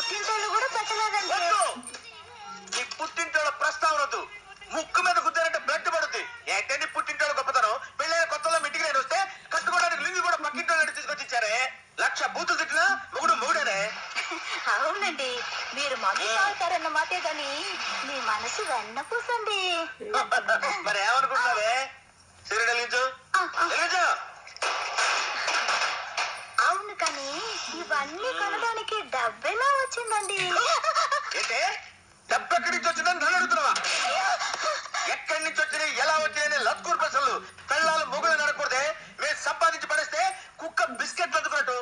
పుట్టింటోళ్ళు కూడా పెట్టలేదండి. నీ పుట్టింటోళ్ళ ప్రస్తావన వద్దు. ముక్కు మీద గుద్దారంటే బ్లడ్ పడుతుంది. ఏంటే నీ పుట్టింటోళ్ళ గొప్పతనం? పెళ్ళైన కొత్తలో ఇంటికి నేను వస్తే కట్టుకోవడానికి లింగి కూడా పక్కింటోళ్ళని తీసుకొచ్చి ఇచ్చారే. 1,00,000 బూతులు తిట్టినా మొగుడేనే. అవునండి, మీరు మందు తాగుతారన్న మాటే గాని మీ మనసు వెన్నపూసండి. మరి ఏమనుకుంటున్నావే? సిగరెట్ వెలిగించు. అవును, కానీ ఇవన్నీ కొనడానికి డబ్బెలా వచ్చిందండి? ఏంటే డబ్బు ఎక్కడి నుంచి వచ్చిందని నన్ను అడుగుతున్నావా? ఎక్కడి నుంచి వచ్చినా ఎలా వచ్చినాయని లత్కూర్ ప్రశ్నలు. పెళ్ళాలు మొగుడు నడకూడదే. మేము సంపాదించి పడేస్తే కుక్క బిస్కెట్లు అందుకున్నట్టు